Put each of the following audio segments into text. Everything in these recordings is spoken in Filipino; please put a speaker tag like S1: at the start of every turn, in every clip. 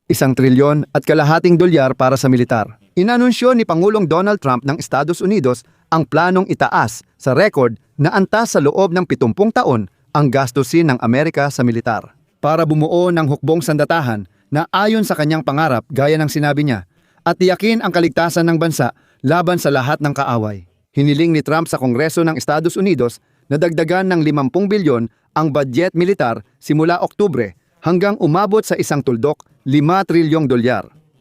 S1: $1.2 trilyon para sa militar. Inanunsyo ni Pangulong Donald Trump ng Estados Unidos ang planong itaas sa record na antas sa loob ng 70 taon ang gastusin ng Amerika sa militar. Para bumuo ng hukbong sandatahan na ayon sa kanyang pangarap gaya ng sinabi niya at tiyakin ang kaligtasan ng bansa laban sa lahat ng kaaway. Hiniling ni Trump sa Kongreso ng Estados Unidos na dagdagan ng 50 bilyon ang budget militar simula Oktubre hanggang umabot sa $1.5 trilyong.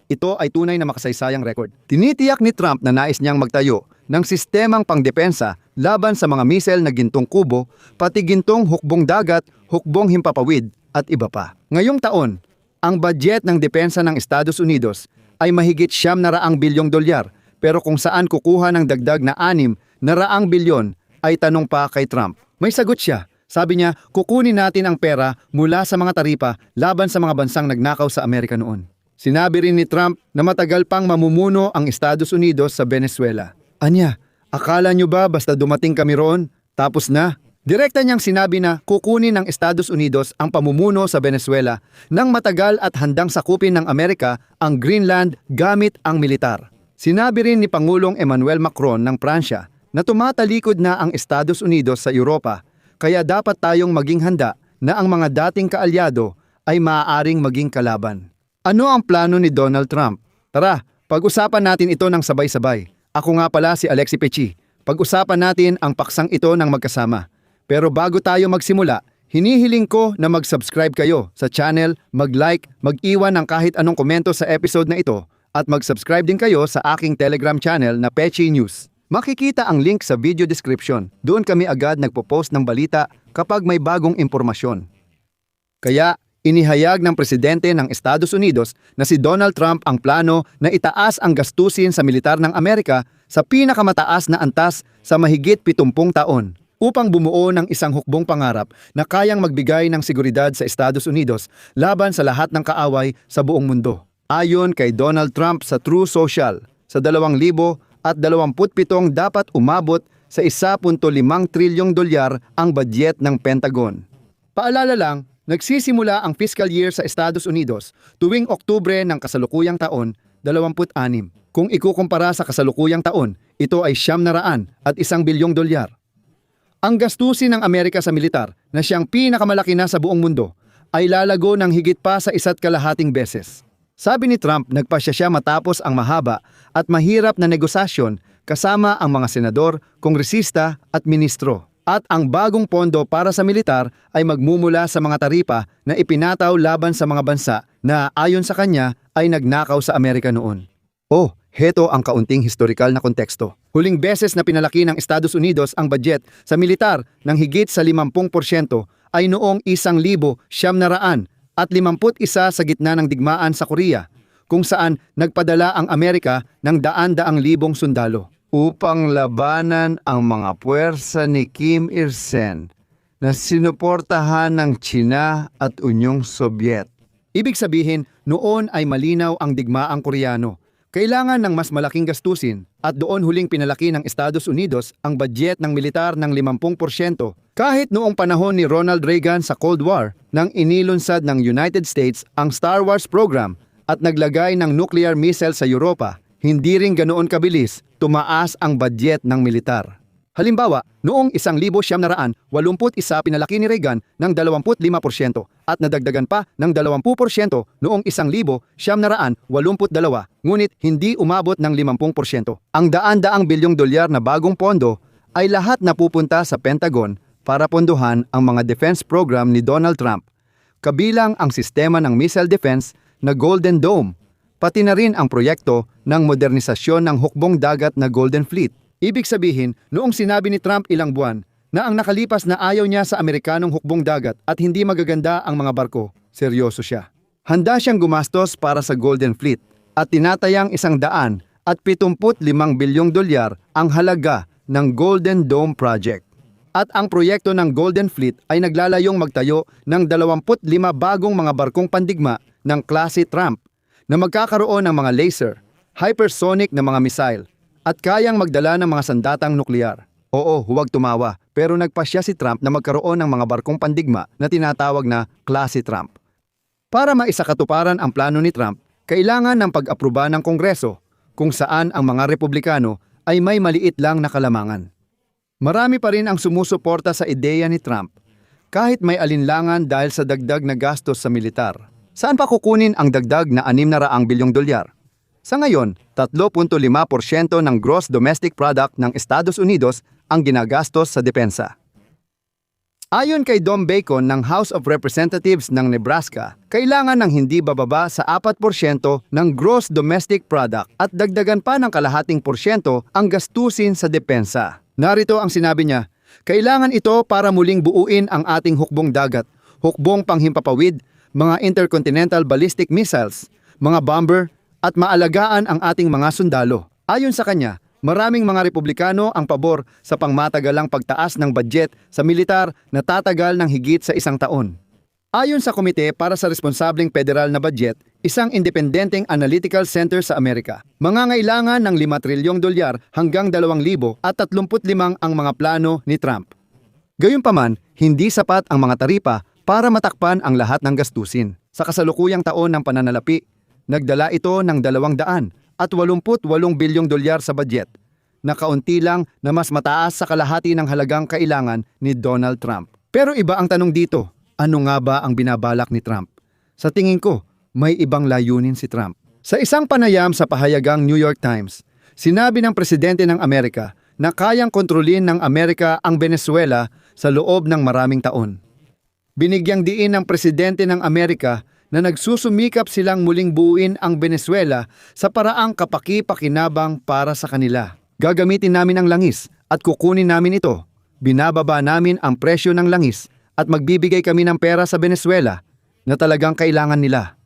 S1: Ito ay tunay na makasaysayang record. Tinitiyak ni Trump na nais niyang magtayo ng sistemang pangdepensa laban sa mga misel na gintong kubo, pati gintong hukbong dagat, hukbong himpapawid at iba pa. Ngayong taon, ang budget ng depensa ng Estados Unidos ay mahigit $900 bilyong, pero kung saan kukuha ng dagdag na $600 bilyon ay tanong pa kay Trump. May sagot siya. Sabi niya, kukunin natin ang pera mula sa mga taripa laban sa mga bansang nagnakaw sa Amerika noon. Sinabi rin ni Trump na matagal pang mamumuno ang Estados Unidos sa Venezuela. Anya, akala nyo ba basta dumating kami roon, tapos na? Direkta niyang sinabi na kukunin ng Estados Unidos ang pamumuno sa Venezuela nang matagal at handang sakupin ng Amerika ang Greenland gamit ang militar. Sinabi rin ni Pangulong Emmanuel Macron ng Pransya na tumatalikod na ang Estados Unidos sa Europa, kaya dapat tayong maging handa na ang mga dating kaalyado ay maaaring maging kalaban. Ano ang plano ni Donald Trump? Tara, pag-usapan natin ito ng sabay-sabay. Ako nga pala si Alexi Pechi. Pag-usapan natin ang paksang ito ng magkasama. Pero bago tayo magsimula, hinihiling ko na mag-subscribe kayo sa channel, mag-like, mag-iwan ng kahit anong komento sa episode na ito, at mag-subscribe din kayo sa aking Telegram channel na Pechi News. Makikita ang link sa video description. Doon kami agad nagpo-post ng balita kapag may bagong impormasyon. Kaya, inihayag ng presidente ng Estados Unidos na si Donald Trump ang plano na itaas ang gastusin sa militar ng Amerika sa pinakamataas na antas sa mahigit 70 taon upang bumuo ng isang hukbong pangarap na kayang magbigay ng seguridad sa Estados Unidos laban sa lahat ng kaaway sa buong mundo. Ayon kay Donald Trump sa Truth Social, sa 2027 dapat umabot sa $1.5 trilyong ang budget ng Pentagon. Paalala lang, nagsisimula ang fiscal year sa Estados Unidos tuwing Oktubre ng kasalukuyang taon, 26. Kung ikukumpara sa kasalukuyang taon, ito ay $900 bilyong. Ang gastusin ng Amerika sa militar na siyang pinakamalaki na sa buong mundo ay lalago ng higit pa sa 1.5 beses. Sabi ni Trump, nagpasya siya matapos ang mahaba at mahirap na negosasyon kasama ang mga senador, kongresista at ministro. At ang bagong pondo para sa militar ay magmumula sa mga taripa na ipinataw laban sa mga bansa na ayon sa kanya ay nagnakaw sa Amerika noon. Oh, heto ang kaunting historikal na konteksto. Huling beses na pinalaki ng Estados Unidos ang budget sa militar ng higit sa 50% ay noong 1951 sa gitna ng digmaan sa Korea, kung saan nagpadala ang Amerika ng daan-daang libong sundalo upang labanan ang mga puwersa ni Kim Il-sung na sinuportahan ng Tsina at Unyong Sobyet. Ibig sabihin, noon ay malinaw ang digmaang Koreano. Kailangan ng mas malaking gastusin at doon huling pinalaki ng Estados Unidos ang budget ng militar ng 50%. Kahit noong panahon ni Ronald Reagan sa Cold War nang inilunsad ng United States ang Star Wars program at naglagay ng nuclear missile sa Europa, hindi rin ganoon kabilis tumaas ang budget ng militar. Halimbawa, noong 1981 pinalaki ni Reagan ng 25% at nadagdagan pa ng 20% noong 1982, ngunit hindi umabot ng 50%. Ang daan-daang bilyong dolyar na bagong pondo ay lahat napupunta sa Pentagon para pondohan ang mga defense program ni Donald Trump, kabilang ang sistema ng missile defense na Golden Dome, pati na rin ang proyekto ng modernisasyon ng hukbong dagat na Golden Fleet. Ibig sabihin, noong sinabi ni Trump ilang buwan na ang nakalipas na ayaw niya sa Amerikanong hukbong dagat at hindi magaganda ang mga barko, seryoso siya. Handa siyang gumastos para sa Golden Fleet at tinatayang $175 bilyong ang halaga ng Golden Dome Project. At ang proyekto ng Golden Fleet ay naglalayong magtayo ng 25 bagong mga barkong pandigma ng klase Trump na magkakaroon ng mga laser, hypersonic na mga missile, at kayang magdala ng mga sandatang nuklear. Oo, huwag tumawa, pero nagpasya si Trump na magkaroon ng mga barkong pandigma na tinatawag na klase Trump. Para maisakatuparan ang plano ni Trump, kailangan ng pag-aproba ng Kongreso, kung saan ang mga Republikano ay may maliit lang na kalamangan. Marami pa rin ang sumusuporta sa ideya ni Trump, kahit may alinlangan dahil sa dagdag na gastos sa militar. Saan pa kukunin ang dagdag na $600 bilyong? Sa ngayon, 3.5% ng gross domestic product ng Estados Unidos ang ginagastos sa depensa. Ayon kay Dom Bacon ng House of Representatives ng Nebraska, kailangan ng hindi bababa sa 4% ng gross domestic product at dagdagan pa ng kalahating porsyento ang gastusin sa depensa. Narito ang sinabi niya, kailangan ito para muling buuin ang ating hukbong dagat, hukbong panghimpapawid, mga intercontinental ballistic missiles, mga bomber, at maalagaan ang ating mga sundalo. Ayon sa kanya, maraming mga Republikano ang pabor sa pangmatagalang pagtaas ng budget sa militar na tatagal ng higit sa 1 taon. Ayon sa Komite para sa Responsableng Federal na Budget, isang independenteng analytical center sa Amerika, mangangailangan ng $5 trilyong hanggang 2,035 ang mga plano ni Trump. Gayunpaman, hindi sapat ang mga taripa para matakpan ang lahat ng gastusin. Sa kasalukuyang taon ng pananalapi, nagdala ito ng $288 bilyong sa budget, na kaunti lang na mas mataas sa kalahati ng halagang kailangan ni Donald Trump. Pero iba ang tanong dito, ano nga ba ang binabalak ni Trump? Sa tingin ko, may ibang layunin si Trump. Sa isang panayam sa pahayagang New York Times, sinabi ng Presidente ng Amerika na kayang kontrolin ng Amerika ang Venezuela sa loob ng maraming taon. Binigyang diin ng Presidente ng Amerika na nagsusumikap silang muling buuin ang Venezuela sa paraang kapaki-pakinabang para sa kanila. Gagamitin namin ang langis at kukunin namin ito. Binababa namin ang presyo ng langis at magbibigay kami ng pera sa Venezuela na talagang kailangan nila.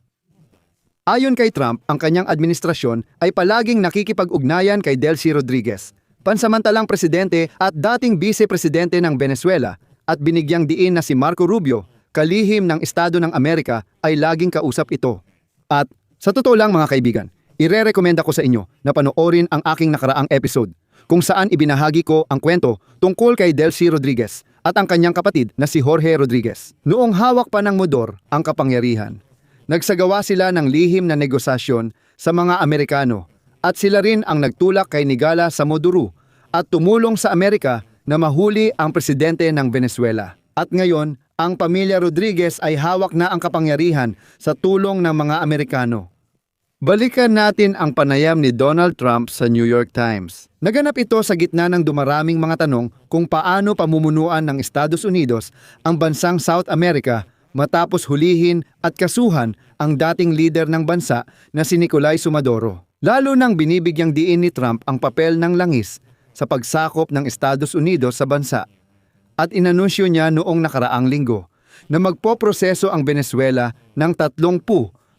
S1: Ayon kay Trump, ang kanyang administrasyon ay palaging nakikipag-ugnayan kay Delcy Rodriguez, pansamantalang presidente at dating vice-presidente ng Venezuela, at binigyang diin na si Marco Rubio, kalihim ng Estado ng Amerika, ay laging kausap ito. At sa totoo lang mga kaibigan, irerekomenda ko sa inyo na panoorin ang aking nakaraang episode kung saan ibinahagi ko ang kwento tungkol kay Delcy Rodriguez at ang kanyang kapatid na si Jorge Rodriguez. Noong hawak pa ng Modor ang kapangyarihan, nagsagawa sila ng lihim na negosasyon sa mga Amerikano at sila rin ang nagtulak kay Nigala sa Modoro at tumulong sa Amerika na mahuli ang presidente ng Venezuela. At ngayon, ang pamilya Rodriguez ay hawak na ang kapangyarihan sa tulong ng mga Amerikano. Balikan natin ang panayam ni Donald Trump sa New York Times. Naganap ito sa gitna ng dumaraming mga tanong kung paano pamumunuan ng Estados Unidos ang bansang South America matapos hulihin at kasuhan ang dating leader ng bansa na si Nicolay Maduro. Lalo nang binibigyang diin ni Trump ang papel ng langis sa pagsakop ng Estados Unidos sa bansa. At inanunsyo niya noong nakaraang linggo na magpoproseso ang Venezuela ng 30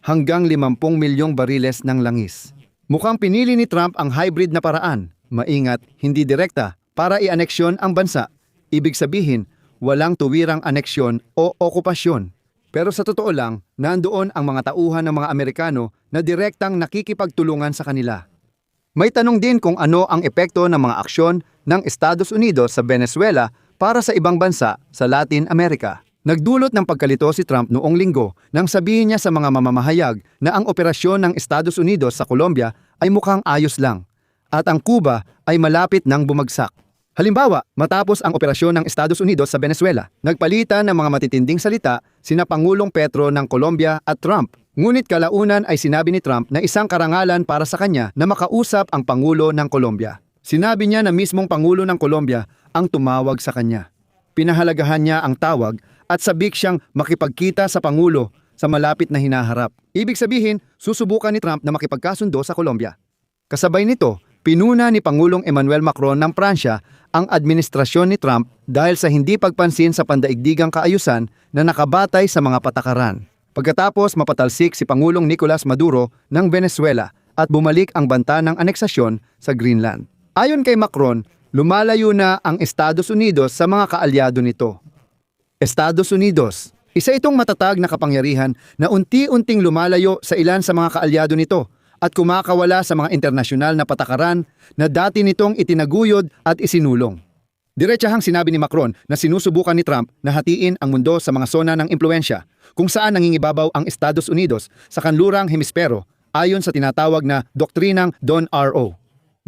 S1: hanggang 50 milyong bariles ng langis. Mukhang pinili ni Trump ang hybrid na paraan, maingat, hindi direkta, para i-aneksyon ang bansa. Ibig sabihin, walang tuwirang aneksyon o okupasyon. Pero sa totoo lang, nandoon ang mga tauhan ng mga Amerikano na direktang nakikipagtulungan sa kanila. May tanong din kung ano ang epekto ng mga aksyon ng Estados Unidos sa Venezuela para sa ibang bansa sa Latin America. Nagdulot ng pagkalito si Trump noong linggo nang sabihin niya sa mga mamamahayag na ang operasyon ng Estados Unidos sa Colombia ay mukhang ayos lang at ang Cuba ay malapit nang bumagsak. Halimbawa, matapos ang operasyon ng Estados Unidos sa Venezuela, nagpalitan ng mga matitinding salita sina Pangulong Petro ng Colombia at Trump. Ngunit kalaunan ay sinabi ni Trump na isang karangalan para sa kanya na makausap ang Pangulo ng Colombia. Sinabi niya na mismong Pangulo ng Colombia ang tumawag sa kanya. Pinahalagahan niya ang tawag at sabik siyang makipagkita sa Pangulo sa malapit na hinaharap. Ibig sabihin, susubukan ni Trump na makipagkasundo sa Colombia. Kasabay nito, pinuna ni Pangulong Emmanuel Macron ng Pransya ang administrasyon ni Trump dahil sa hindi pagpansin sa pandaigdigang kaayusan na nakabatay sa mga patakaran. Pagkatapos mapatalsik si Pangulong Nicolas Maduro ng Venezuela at bumalik ang banta ng aneksasyon sa Greenland. Ayon kay Macron, lumalayo na ang Estados Unidos sa mga kaalyado nito. Estados Unidos, isa itong matatag na kapangyarihan na unti-unting lumalayo sa ilan sa mga kaalyado nito at kumakawala sa mga internasyonal na patakaran na dati nitong itinaguyod at isinulong. Diretsahang sinabi ni Macron na sinusubukan ni Trump na hatiin ang mundo sa mga zona ng impluensya kung saan nangingibabaw ang Estados Unidos sa kanlurang hemispero ayon sa tinatawag na doktrinang Don R.O.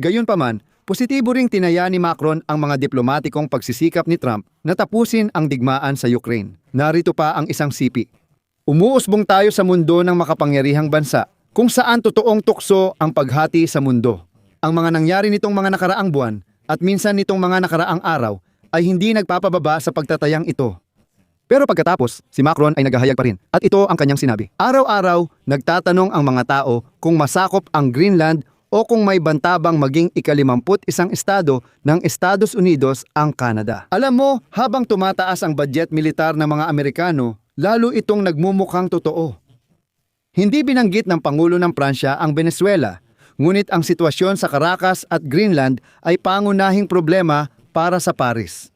S1: Gayunpaman, positibo ring tinaya ni Macron ang mga diplomatikong pagsisikap ni Trump na tapusin ang digmaan sa Ukraine. Narito pa ang isang sipi. Umuusbong tayo sa mundo ng makapangyarihang bansa kung saan totoong tukso ang paghati sa mundo. Ang mga nangyari nitong mga nakaraang buwan at minsan nitong mga nakaraang araw ay hindi nagpapababa sa pagtatayang ito. Pero pagkatapos, si Macron ay naghahayag pa rin at ito ang kanyang sinabi. Araw-araw, nagtatanong ang mga tao kung masakop ang Greenland o kung may bantabang maging ika-51 estado ng Estados Unidos ang Canada. Alam mo, habang tumataas ang budget militar ng mga Amerikano, lalo itong nagmumukhang totoo. Hindi binanggit ng Pangulo ng Pransya ang Venezuela, ngunit ang sitwasyon sa Caracas at Greenland ay pangunahing problema para sa Paris.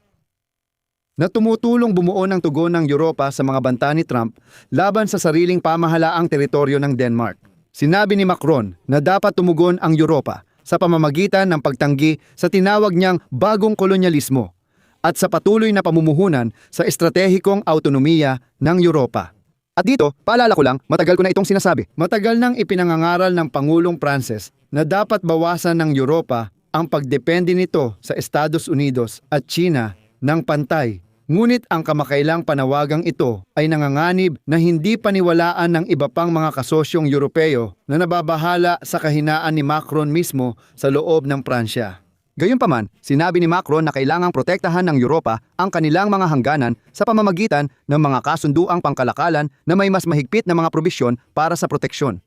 S1: Na tumutulong bumuo ng tugon ng Europa sa mga banta ni Trump laban sa sariling pamahalaang teritoryo ng Denmark. Sinabi ni Macron na dapat tumugon ang Europa sa pamamagitan ng pagtanggi sa tinawag niyang bagong kolonyalismo at sa patuloy na pamumuhunan sa estratehikong autonomiya ng Europa. At dito, paalala ko lang, matagal ko na itong sinasabi. Matagal nang ipinangangaral ng Pangulong Frances na dapat bawasan ng Europa ang pagdepende nito sa Estados Unidos at China ng pantay. Ngunit ang kamakailang panawagang ito ay nanganganib na hindi paniwalaan ng iba pang mga kasosyong Europeo na nababahala sa kahinaan ni Macron mismo sa loob ng Pransya. Gayunpaman, sinabi ni Macron na kailangang protektahan ng Europa ang kanilang mga hangganan sa pamamagitan ng mga kasunduang pangkalakalan na may mas mahigpit na mga probisyon para sa proteksyon.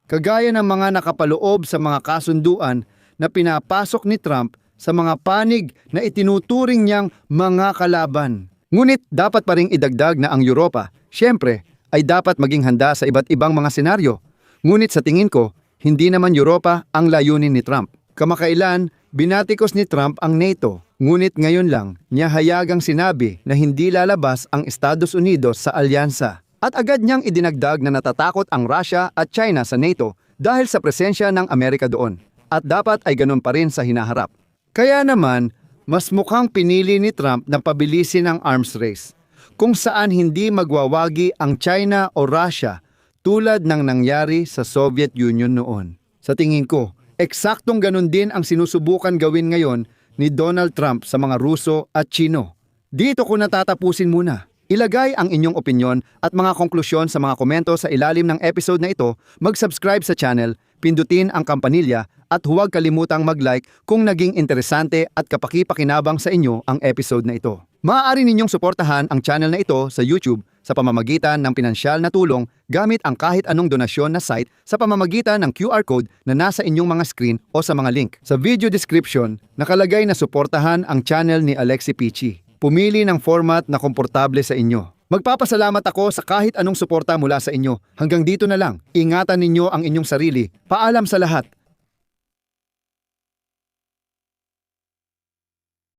S1: Kagaya ng mga nakapaloob sa mga kasunduan na pinapasok ni Trump sa mga panig na itinuturing niyang mga kalaban. Ngunit dapat pa ring idagdag na ang Europa, siyempre, ay dapat maging handa sa iba't ibang mga senaryo. Ngunit sa tingin ko, hindi naman Europa ang layunin ni Trump. Kamakailan, binatikos ni Trump ang NATO, ngunit ngayon lang niya hayagang sinabi na hindi lalabas ang Estados Unidos sa alyansa. At agad niyang idinagdag na natatakot ang Russia at China sa NATO dahil sa presensya ng Amerika doon. At dapat ay ganun pa rin sa hinaharap. Kaya naman, mas mukhang pinili ni Trump na pabilisin ang arms race, kung saan hindi magwawagi ang China o Russia tulad ng nangyari sa Soviet Union noon. Sa tingin ko, eksaktong ganun din ang sinusubukan gawin ngayon ni Donald Trump sa mga Ruso at Chino. Dito ko natatapusin muna. Ilagay ang inyong opinyon at mga konklusyon sa mga komento sa ilalim ng episode na ito, mag-subscribe sa channel, pindutin ang kampanilya at huwag kalimutang mag-like kung naging interesante at kapaki-pakinabang sa inyo ang episode na ito. Maaari ninyong suportahan ang channel na ito sa YouTube sa pamamagitan ng pinansyal na tulong gamit ang kahit anong donasyon na site sa pamamagitan ng QR code na nasa inyong mga screen o sa mga link. Sa video description, nakalagay na suportahan ang channel ni Alexi Pichi. Pumili ng format na komportable sa inyo. Magpapasalamat ako sa kahit anong suporta mula sa inyo. Hanggang dito na lang. Ingatan ninyo ang inyong sarili. Paalam sa lahat.